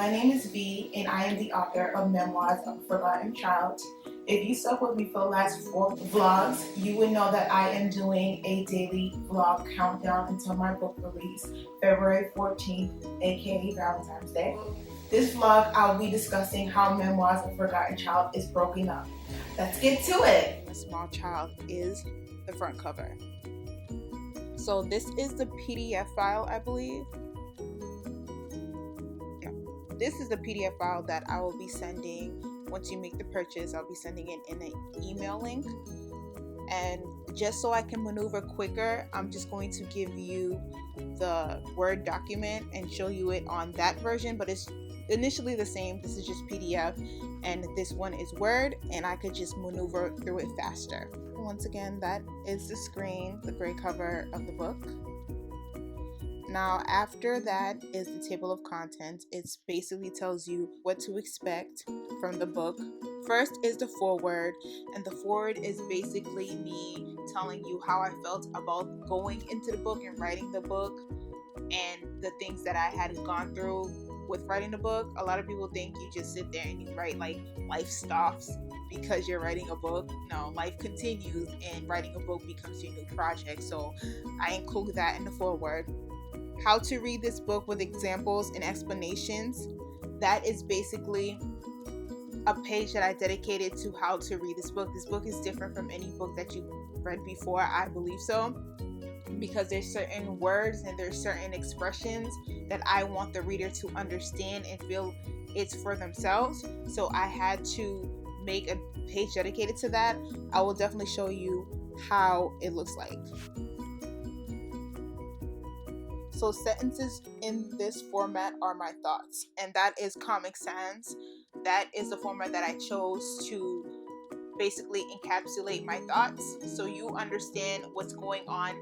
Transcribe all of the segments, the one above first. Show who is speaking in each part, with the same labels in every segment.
Speaker 1: My name is Vie, and I am the author of Memoirs of a Forgotten Child. If you stuck with me for the last 4 vlogs, you would know that I am doing a daily vlog countdown until my book release, February 14th, aka Valentine's Day. This vlog, I'll be discussing how Memoirs of a Forgotten Child is broken up. Let's get to it!
Speaker 2: A small child is the front cover. So this is the PDF file, I believe. Yeah, this is the PDF file that I will be sending once you make the purchase. I'll be sending it in an email link. And just so I can maneuver quicker, I'm just going to give you the Word document and show you it on that version, but it's initially the same. This is just PDF and this one is Word, and I could just maneuver through it faster. Once again, that is the screen, the gray cover of the book. Now after that is the table of contents. It basically tells you what to expect from the book. First is the foreword, and the foreword is basically me telling you how I felt about going into the book and writing the book and the things that I had gone through with writing the book. A lot of people think you just sit there and you write like life stops because you're writing a book. No, life continues and writing a book becomes your new project. So I include that in the foreword. How to read this book with examples and explanations. That is basically a page that I dedicated to how to read this book. This book is different from any book that you've read before, I believe so, because there's certain words and there's certain expressions that I want the reader to understand and feel it's for themselves. So I had to make a page dedicated to that. I will definitely show you how it looks like. So sentences in this format are my thoughts, and that is Comic Sans. That is the format that I chose to basically encapsulate my thoughts, so you understand what's going on,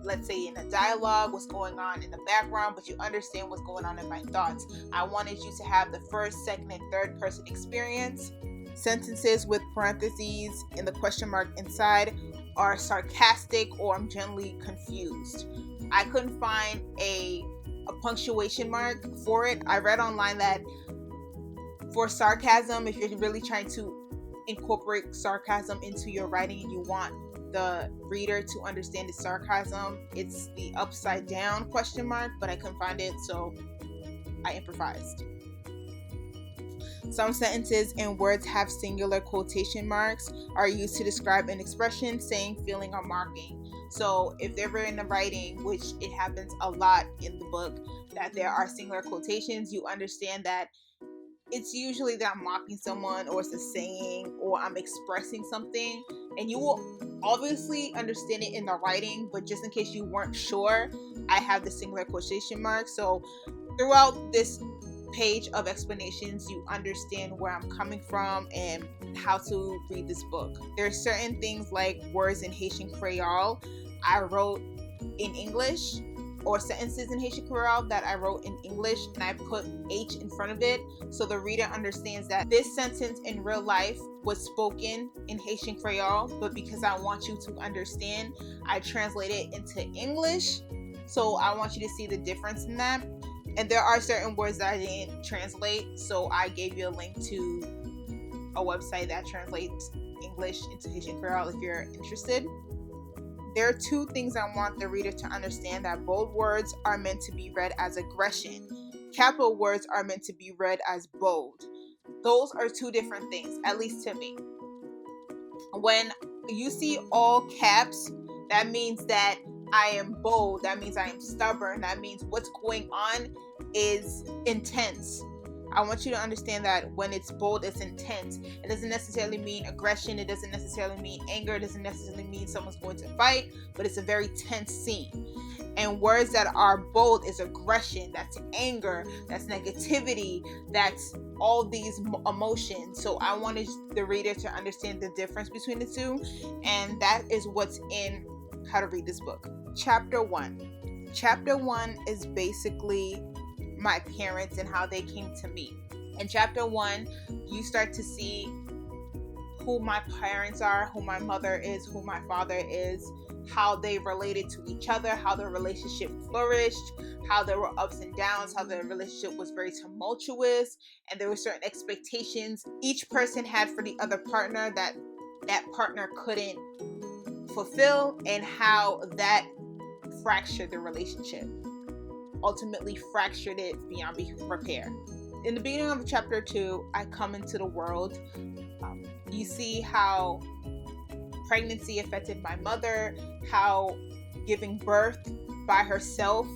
Speaker 2: let's say in a dialogue, what's going on in the background, but you understand what's going on in my thoughts. I wanted you to have the first, second, and third person experience. Sentences with parentheses and the question mark inside are sarcastic or I'm generally confused. I couldn't find a punctuation mark for it. I read online that for sarcasm, if you're really trying to incorporate sarcasm into your writing and you want the reader to understand the sarcasm, it's the upside down question mark, but I couldn't find it, so I improvised. Some sentences and words have singular quotation marks, are used to describe an expression, saying, feeling, or marking. So if they're in the writing, which it happens a lot in the book, that there are singular quotations, you understand that it's usually that I'm mocking someone, or it's a saying, or I'm expressing something, and you will obviously understand it in the writing, but just in case you weren't sure, I have the singular quotation mark. So throughout this page of explanations, you understand where I'm coming from and how to read this book. There's certain things like words in Haitian Creole I wrote in English, or sentences in Haitian Creole that I wrote in English and I put H in front of it, so the reader understands that this sentence in real life was spoken in Haitian Creole, but because I want you to understand, I translate it into English, so I want you to see the difference in that. And there are certain words that I didn't translate, so I gave you a link to a website that translates English into Haitian Creole if you're interested. There are 2 things I want the reader to understand: that bold words are meant to be read as aggression. Capital words are meant to be read as bold. Those are 2 different things, at least to me. When you see all caps, that means that I am bold, that means I am stubborn, that means what's going on is intense. I want you to understand that when it's bold, it's intense. It doesn't necessarily mean aggression, it doesn't necessarily mean anger, it doesn't necessarily mean someone's going to fight, but it's a very tense scene. And words that are bold is aggression, that's anger, that's negativity, that's all these emotions. So I wanted the reader to understand the difference between the 2, and that is what's in How to Read This Book. Chapter 1. Chapter 1 is basically my parents and how they came to me. In chapter 1, you start to see who my parents are, who my mother is, who my father is. how they related to each other, how their relationship flourished, how there were ups and downs, how their relationship was very tumultuous, and there were certain expectations each person had for the other partner that partner couldn't fulfill, and how that fractured the relationship, ultimately fractured it beyond repair. In the beginning of chapter 2, I come into the world. You see how pregnancy affected my mother, how giving birth by herself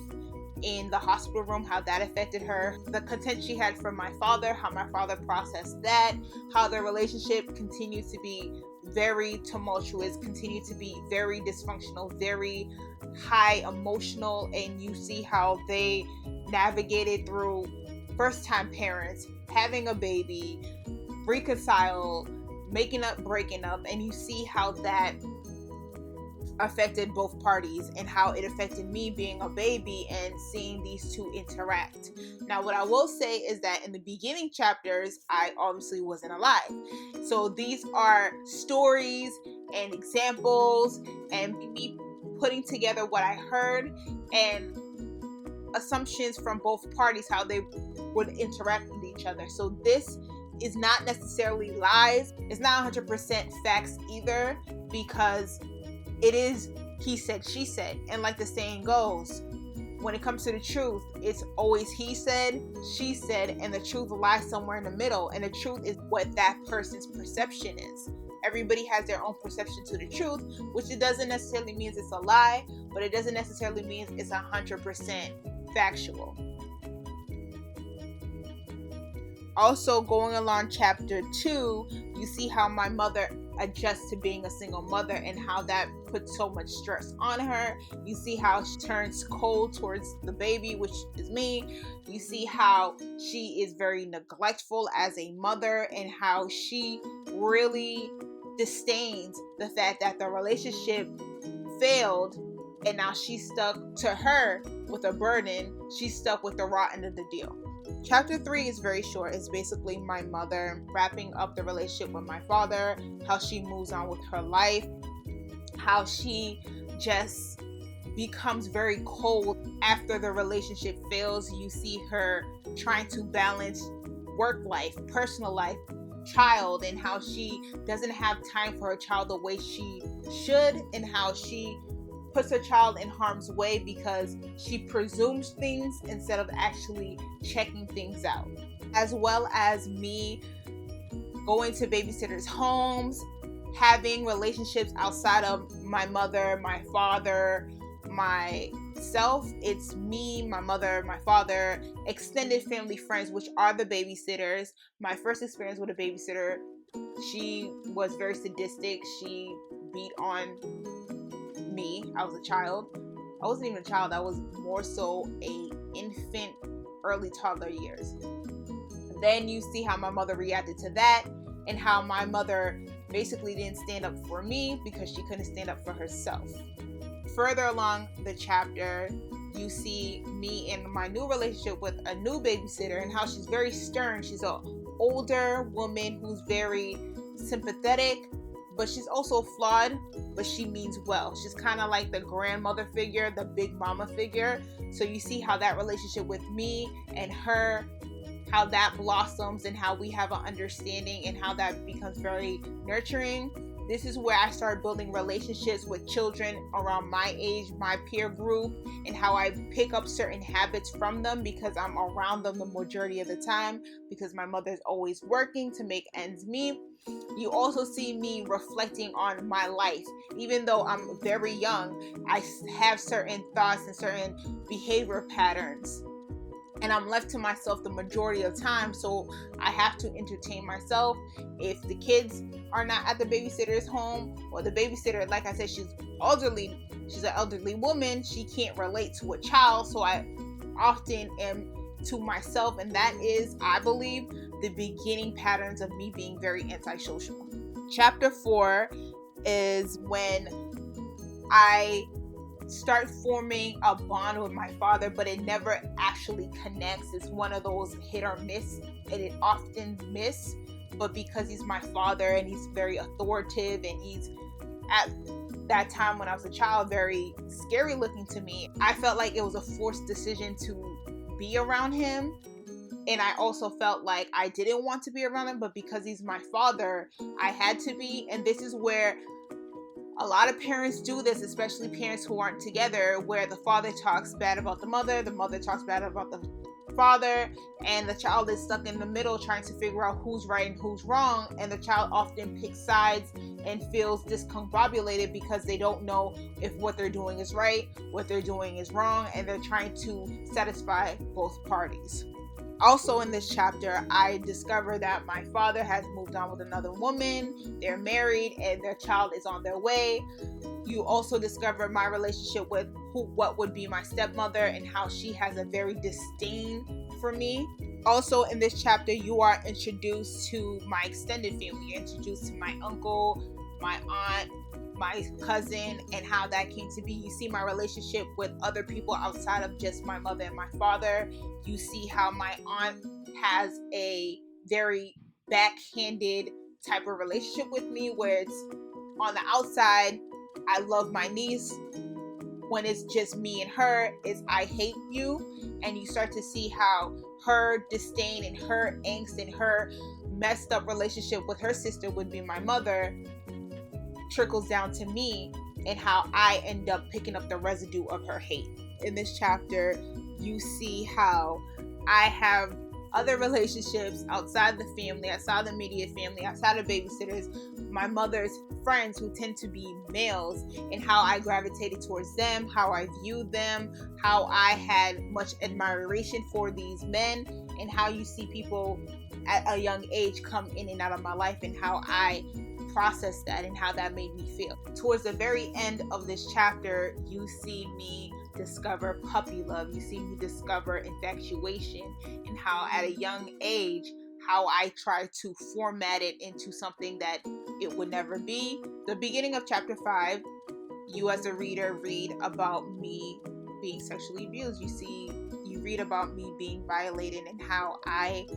Speaker 2: in the hospital room, how that affected her, the content she had from my father, how my father processed that, how their relationship continued to be very tumultuous, continued to be very dysfunctional, very high emotional, and you see how they navigated through first-time parents, having a baby, reconcile, making up, breaking up, and you see how that affected both parties and how it affected me being a baby and seeing these two interact. Now, what I will say is that in the beginning chapters, I obviously wasn't alive. So these are stories and examples and me putting together what I heard and assumptions from both parties, how they would interact with each other. So this is not necessarily lies. It's not 100% facts either, because it is he said, she said. And like the saying goes, when it comes to the truth, it's always he said, she said, and the truth lies somewhere in the middle. And the truth is what that person's perception is. Everybody has their own perception to the truth, which it doesn't necessarily mean it's a lie, but it doesn't necessarily mean it's 100% factual. Also, going along chapter 2, you see how my mother adjusts to being a single mother and how that puts so much stress on her. You see how she turns cold towards the baby, which is me. You see how she is very neglectful as a mother and how she really disdains the fact that the relationship failed, and now she's stuck to her with a burden. She's stuck with the raw end of the deal. Chapter 3 is very short. It's basically my mother wrapping up the relationship with my father, how she moves on with her life, how she just becomes very cold after the relationship fails. You see her trying to balance work life, personal life, child, and how she doesn't have time for her child the way she should, and how she puts her child in harm's way because she presumes things instead of actually checking things out. As well as me going to babysitters' homes, having relationships outside of my mother, my father, myself. It's me, my mother, my father, extended family friends, which are the babysitters. My first experience with a babysitter, she was very sadistic. She beat on me. I was a child. I wasn't even a child. I was more so a infant, early toddler years. Then you see how my mother reacted to that, and how my mother basically didn't stand up for me because she couldn't stand up for herself. Further along the chapter, you see me in my new relationship with a new babysitter and how she's very stern. She's an older woman who's very sympathetic, but she's also flawed, but she means well. She's kind of like the grandmother figure, the big mama figure. So you see how that relationship with me and her, how that blossoms and how we have an understanding and how that becomes very nurturing. This is where I started building relationships with children around my age, my peer group, and how I pick up certain habits from them because I'm around them the majority of the time, because my mother's always working to make ends meet. You also see me reflecting on my life. Even though I'm very young, I have certain thoughts and certain behavior patterns, and I'm left to myself the majority of time, so I have to entertain myself. If the kids are not at the babysitter's home, or the babysitter, like I said, she's an elderly woman, she can't relate to a child, so I often am to myself, and that is, I believe, the beginning patterns of me being very antisocial. Chapter 4 is when I start forming a bond with my father, but it never actually connects. It's one of those hit or miss, and it often miss, but because he's my father and he's very authoritative and he's at that time when I was a child very scary looking to me. I felt like it was a forced decision to be around him. And I also felt like I didn't want to be around him, but because he's my father, I had to be. And this is where a lot of parents do this, especially parents who aren't together, where the father talks bad about the mother talks bad about the father, and the child is stuck in the middle trying to figure out who's right and who's wrong. And the child often picks sides and feels discombobulated because they don't know if what they're doing is right, what they're doing is wrong, and they're trying to satisfy both parties. Also in this chapter, I discover that my father has moved on with another woman, they're married, and their child is on their way. You also discover my relationship with what would be my stepmother and how she has a very disdain for me. Also in this chapter, you are introduced to my extended family. You're introduced to my uncle, my aunt, my cousin, and how that came to be. You see my relationship with other people outside of just my mother and my father. You see how my aunt has a very backhanded type of relationship with me, where it's on the outside, I love my niece. When it's just me and her, it's I hate you. And you start to see how her disdain and her angst and her messed up relationship with her sister would be my mother trickles down to me, and how I end up picking up the residue of her hate. In this chapter, you see how I have other relationships outside the family, outside the immediate family, outside of babysitters, my mother's friends who tend to be males, and how I gravitated towards them, how I viewed them, how I had much admiration for these men, and how you see people at a young age come in and out of my life, and how I process that and how that made me feel. Towards the very end of this chapter, you see me discover puppy love. You see me discover infatuation, and how at a young age, how I try to format it into something that it would never be. The beginning of chapter 5, you as a reader read about me being sexually abused. You read about me being violated, and how I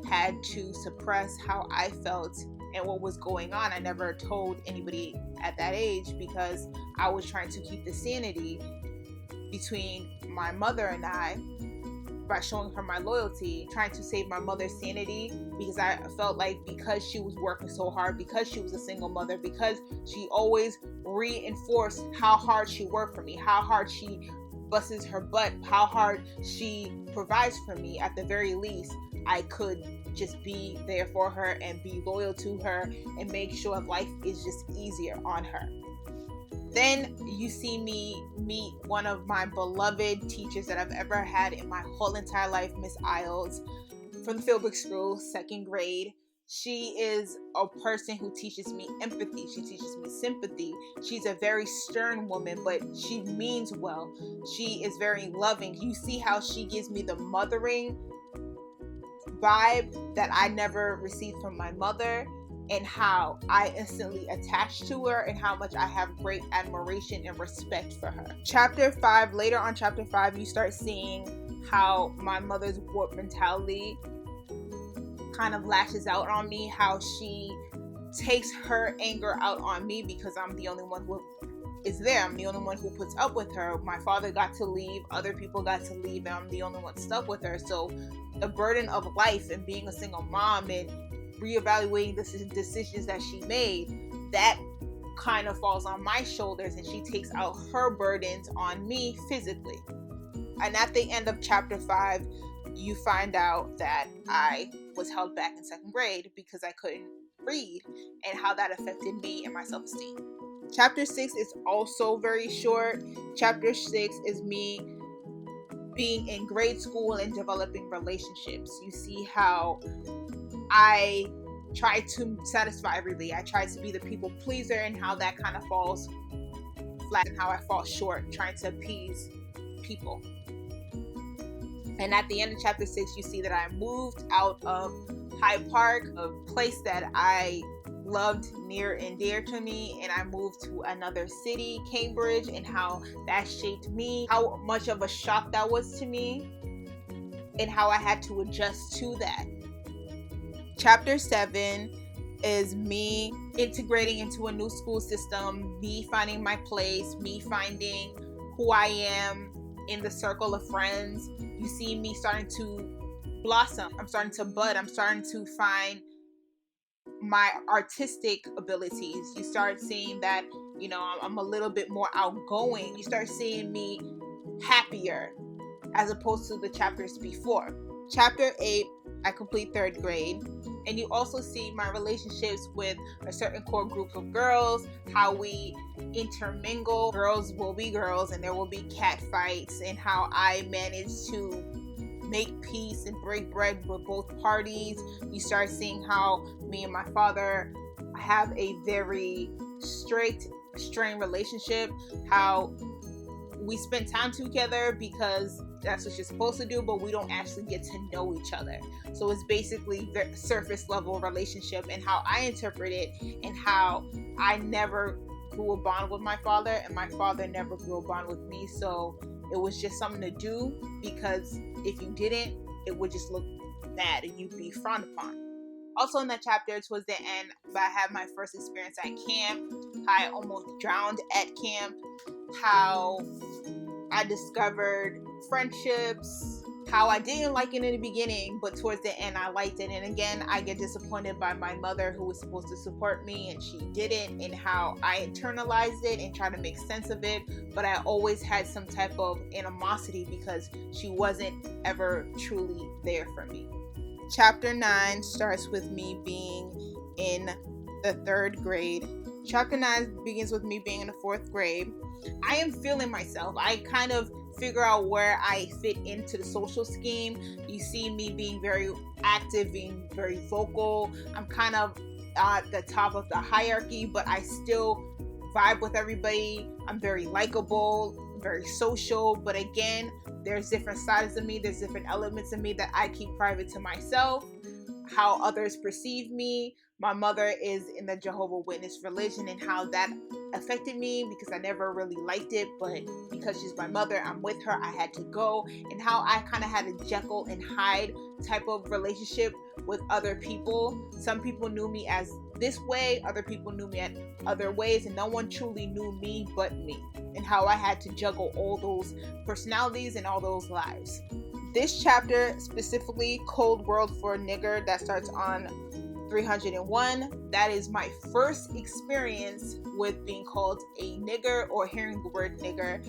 Speaker 2: had to suppress how I felt and what was going on. I never told anybody at that age because I was trying to keep the sanity between my mother and I by showing her my loyalty, trying to save my mother's sanity, because I felt like because she was working so hard, because she was a single mother, because she always reinforced how hard she worked for me, how hard she busts her butt, how hard she provides for me, at the very least, I could just be there for her and be loyal to her and make sure life is just easier on her. Then you see me meet one of my beloved teachers that I've ever had in my whole entire life, Miss Isles, from the Philbrook School, 2nd grade. She is a person who teaches me empathy. She teaches me sympathy. She's a very stern woman, but she means well. She is very loving. You see how she gives me the mothering vibe that I never received from my mother, and how I instantly attached to her, and how much I have great admiration and respect for her. Later on chapter 5, you start seeing how my mother's warped mentality kind of lashes out on me, how she takes her anger out on me because I'm the only one who is there. I'm the only one who puts up with her. My father got to leave, other people got to leave, and I'm the only one stuck with her. So the burden of life and being a single mom and reevaluating the decisions that she made, that kind of falls on my shoulders, and she takes out her burdens on me physically. And at the end of chapter 5, you find out that I was held back in 2nd grade because I couldn't read, and how that affected me and my self-esteem. Chapter 6 is also very short. Chapter 6 is me being in grade school and developing relationships. You see how I try to satisfy everybody. I try to be the people pleaser, and how that kind of falls flat, and how I fall short trying to appease people. And at the end of chapter 6, you see that I moved out of Hyde Park, a place that I loved near and dear to me, and I moved to another city, Cambridge, and how that shaped me, how much of a shock that was to me, and how I had to adjust to that. Chapter 7 is me integrating into a new school system, me finding my place, me finding who I am in the circle of friends. You see me starting to blossom. I'm starting to bud. I'm starting to find my artistic abilities. You start seeing that, I'm a little bit more outgoing. You start seeing me happier as opposed to the chapters before. Chapter 8, I complete 3rd grade. And you also see my relationships with a certain core group of girls, how we intermingle. Girls will be girls and there will be cat fights, and how I manage to make peace and break bread with both parties. You start seeing how me and my father have a very strict, strained relationship, how we spend time together because that's what you're supposed to do, but we don't actually get to know each other. So it's basically the surface level relationship, and how I interpret it, and how I never grew a bond with my father and my father never grew a bond with me. So it was just something to do, because if you didn't, it would just look bad and you'd be frowned upon. Also in that chapter, towards the end, I had my first experience at camp, how I almost drowned at camp, how I discovered friendships, how I didn't like it in the beginning, but towards the end I liked it. And again, I get disappointed by my mother, who was supposed to support me and she didn't, and how I internalized it and tried to make sense of it. But I always had some type of animosity because she wasn't ever truly there for me. Chapter 9 starts with me being in the 3rd grade. Chapter 9 begins with me being in the 4th grade. I am feeling myself. I kind of figure out where I fit into the social scheme. You see me being very active, being very vocal. I'm kind of at the top of the hierarchy, but I still vibe with everybody. I'm very likable, very social, but again, there's different sides of me. There's different elements of me that I keep private to myself. How others perceive me. My mother is in the Jehovah's Witness religion, and how that affected me because I never really liked it, but because she's my mother, I'm with her, I had to go. And how I kind of had a Jekyll and Hyde type of relationship with other people. Some people knew me as this way, other people knew me at other ways, and no one truly knew me but me. And how I had to juggle all those personalities and all those lives. This chapter, specifically Cold World for a Nigger, that starts on 301. That is my first experience with being called a nigger or hearing the word nigger,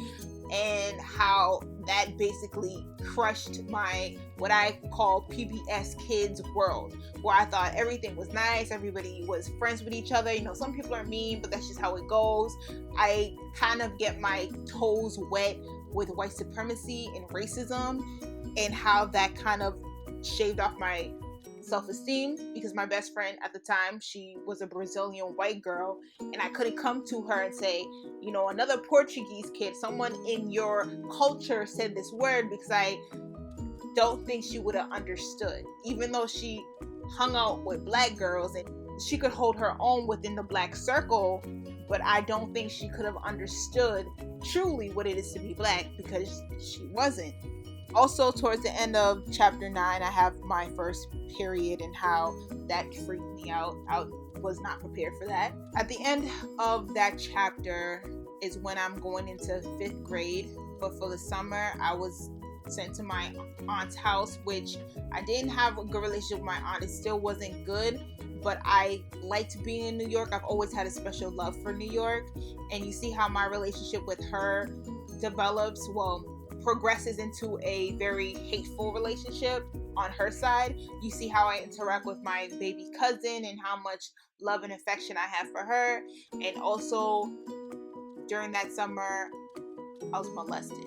Speaker 2: and how that basically crushed my, what I call PBS kids world, where I thought everything was nice, everybody was friends with each other. Some people are mean, but that's just how it goes. I kind of get my toes wet with white supremacy and racism, and how that kind of shaved off my self-esteem, because my best friend at the time, she was a Brazilian white girl, and I couldn't come to her and say, another Portuguese kid, someone in your culture said this word, because I don't think she would have understood, even though she hung out with black girls and she could hold her own within the black circle, but I don't think she could have understood truly what it is to be black, because she wasn't. Also, towards the end of chapter 9, I have my first period, and how that freaked me out. I was not prepared for that. At the end of that chapter is when I'm going into 5th grade, but for the summer, I was sent to my aunt's house, which I didn't have a good relationship with my aunt. It still wasn't good, but I liked being in New York. I've always had a special love for New York, and you see how my relationship with her develops, progresses into a very hateful relationship on her side. You see how I interact with my baby cousin and how much love and affection I have for her. And also, during that summer, I was molested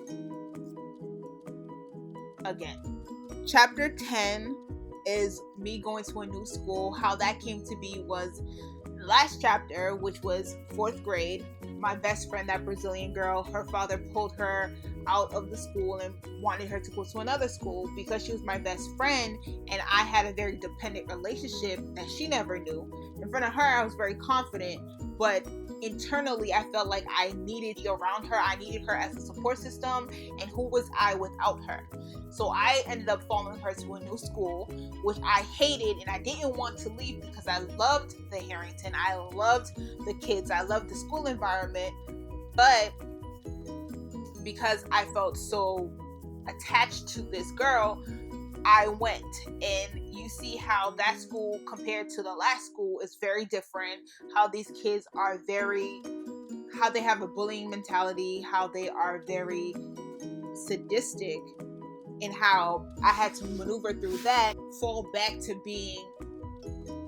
Speaker 2: again. Chapter 10 is me going to a new school. How that came to be was the last chapter, which was 4th grade. My best friend, that Brazilian girl, her father pulled her out of the school and wanted her to go to another school because she was my best friend, and I had a very dependent relationship that she never knew. In front of her, I was very confident, but internally I felt like I needed to be around her. I needed her as a support system, and who was I without her? So I ended up following her to a new school, which I hated, and I didn't want to leave because I loved the Harrington, I loved the kids, I loved the school environment. But because I felt so attached to this girl, I went. And you see how that school compared to the last school is very different, how these kids are how they have a bullying mentality, how they are very sadistic, and how I had to maneuver through that, fall back to being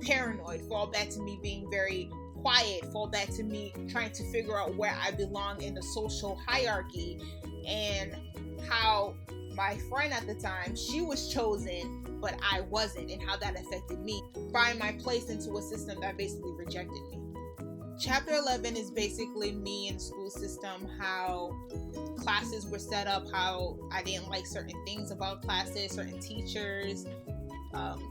Speaker 2: paranoid, fall back to me being very quiet, fall back to me trying to figure out where I belong in the social hierarchy, and how my friend at the time, she was chosen, but I wasn't, and how that affected me. Find my place into a system that basically rejected me. Chapter 11 is basically me in the school system, how classes were set up, how I didn't like certain things about classes, certain teachers.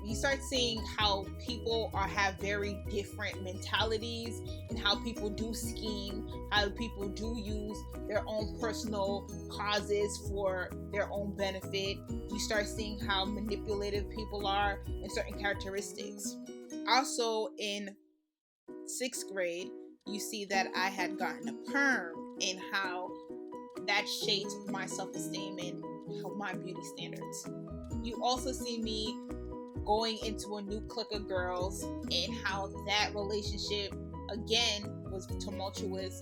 Speaker 2: You start seeing how people have very different mentalities, and how people do scheme, how people do use their own personal causes for their own benefit. You start seeing how manipulative people are and certain characteristics. Also in 6th grade, you see that I had gotten a perm, and how that shaped my self-esteem and my beauty standards. You also see me going into a new clique of girls, and how that relationship again was tumultuous,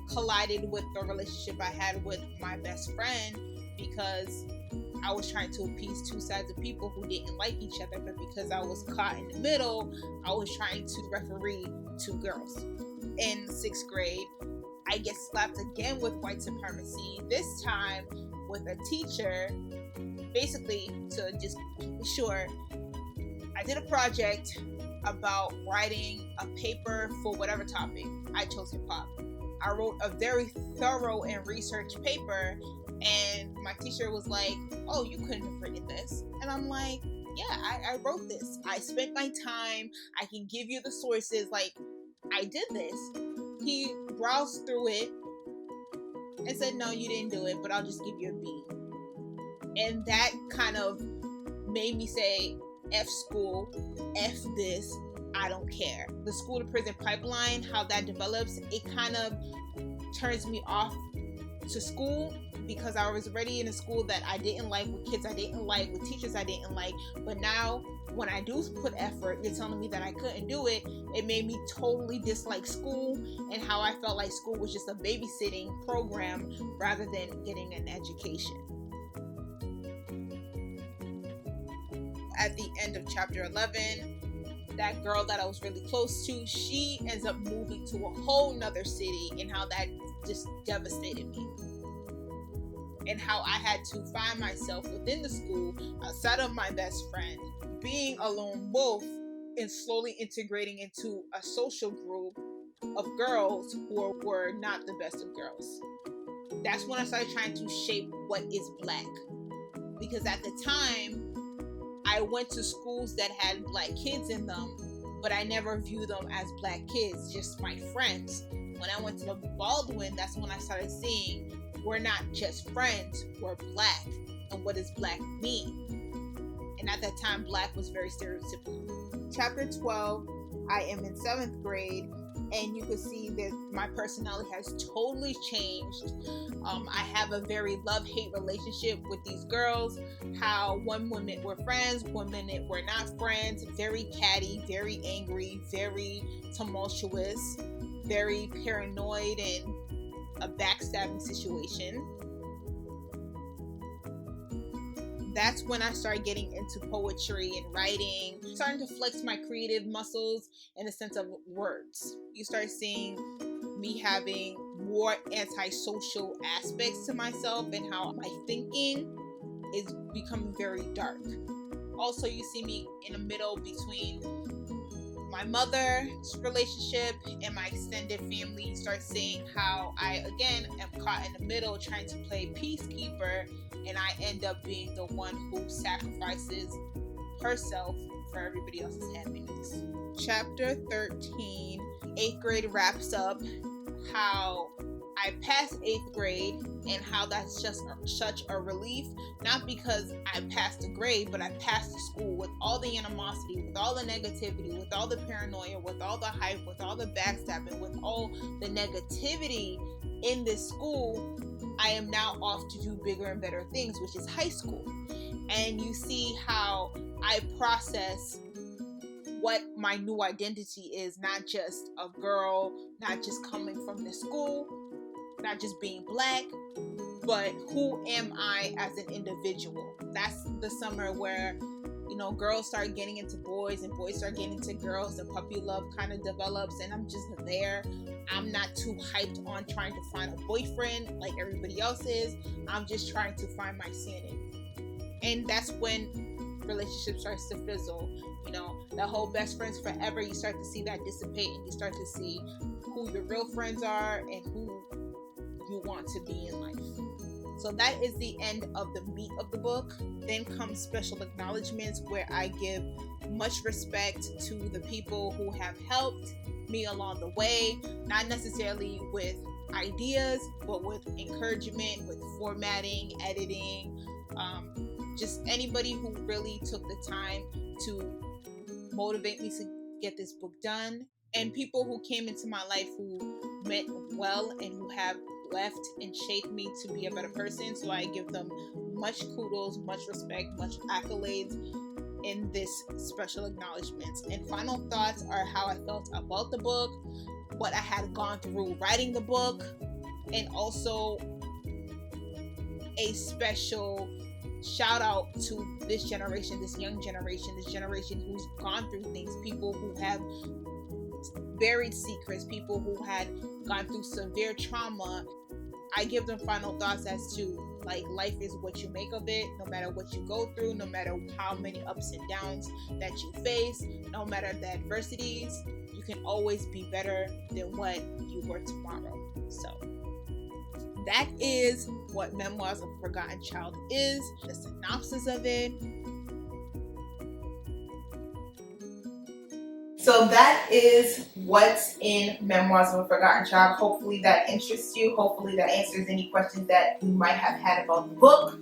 Speaker 2: collided with the relationship I had with my best friend, because I was trying to appease two sides of people who didn't like each other, but because I was caught in the middle, I was trying to referee two girls. In 6th grade, I get slapped again with white supremacy, this time with a teacher. Basically, to just keep it short, I did a project about writing a paper for whatever topic. I chose hip hop. I wrote a very thorough and researched paper, and my teacher was like, "Oh, you couldn't have written this." And I'm like, "Yeah, I wrote this. I spent my time. I can give you the sources. Like, I did this." He browsed through it and said, "No, you didn't do it, but I'll just give you a B." And that kind of made me say, F school, F this, I don't care. The school to prison pipeline, how that develops, it kind of turns me off to school, because I was already in a school that I didn't like, with kids I didn't like, with teachers I didn't like. But now when I do put effort, you're telling me that I couldn't do it. It made me totally dislike school, and how I felt like school was just a babysitting program rather than getting an education. At the end of chapter 11, that girl that I was really close to, she ends up moving to a whole nother city, and how that just devastated me. And how I had to find myself within the school, outside of my best friend, being a lone wolf, and slowly integrating into a social group of girls who were not the best of girls. That's when I started trying to shape what is Black. Because at the time, I went to schools that had Black kids in them, but I never viewed them as Black kids, just my friends. When I went to the Baldwin, that's when I started seeing we're not just friends, we're Black. And what does Black mean? And at that time, Black was very stereotypical. Chapter 12, I am in 7th grade, and you can see that my personality has totally changed. I have a very love-hate relationship with these girls, how one minute we're friends, one minute we're not friends, very catty, very angry, very tumultuous, very paranoid, and a backstabbing situation. That's when I started getting into poetry and writing, starting to flex my creative muscles in the sense of words. You start seeing me having more antisocial aspects to myself, and how my thinking is becoming very dark. Also, you see me in the middle between my mother's relationship and my extended family. You start seeing how I, again, am caught in the middle trying to play peacekeeper, and I end up being the one who sacrifices herself for everybody else's happiness. Chapter 13 8th grade wraps up, how I passed 8th grade, and how that's just such a relief. Not because I passed the grade, but I passed the school with all the animosity, with all the negativity, with all the paranoia, with all the hype, with all the backstabbing, with all the negativity in this school. I am now off to do bigger and better things, which is high school. And you see how I process what my new identity is, not just a girl, not just coming from the school, not just being black, but who am I as an individual. That's the summer where, you know, girls start getting into boys and boys start getting into girls, and puppy love kind of develops, and I'm just there. I'm not too hyped on trying to find a boyfriend like everybody else is. I'm just trying to find my sanity. And that's when relationship starts to fizzle. You know, that whole best friends forever, you start to see that dissipate, and you start to see who your real friends are and who you want to be in life. So that is the end of the meat of the book. Then comes special acknowledgments, where I give much respect to the people who have helped me along the way, not necessarily with ideas, but with encouragement, with formatting, editing, just anybody who really took the time to motivate me to get this book done, and people who came into my life who meant well and who have left and shaped me to be a better person. So I give them much kudos, much respect, much accolades in this special acknowledgments. And final thoughts are how I felt about the book, what I had gone through writing the book, and also a special shout out to this generation, this young generation, this generation who's gone through things, people who have buried secrets, people who had gone through severe trauma. I give them final thoughts as to, like, life is what you make of it. No matter what you go through, no matter how many ups and downs that you face, no matter the adversities, you can always be better than what you were tomorrow. So that is what Memoirs of a Forgotten Child is, the synopsis of it.
Speaker 1: So that is what's in Memoirs of a Forgotten Child. Hopefully that interests you. Hopefully that answers any questions that you might have had about the book.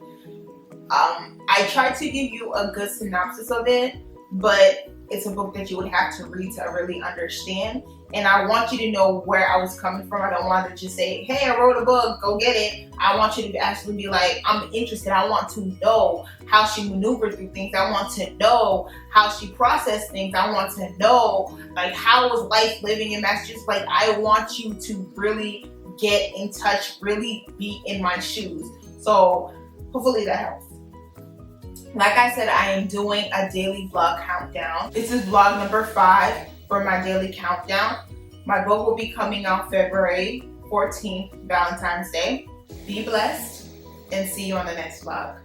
Speaker 1: I tried to give you a good synopsis of it, but it's a book that you would have to read to really understand. And I want you to know where I was coming from. I don't want to just say, hey, I wrote a book, go get it. I want you to actually be like, I'm interested. I want to know how she maneuvered through things. I want to know how she processed things. I want to know, like, how was life living in Massachusetts? Like, I want you to really get in touch, really be in my shoes. So hopefully that helps. Like I said, I am doing a daily vlog countdown. This is vlog number 5 for my daily countdown. My book will be coming out February 14th, Valentine's Day. Be blessed, and see you on the next vlog.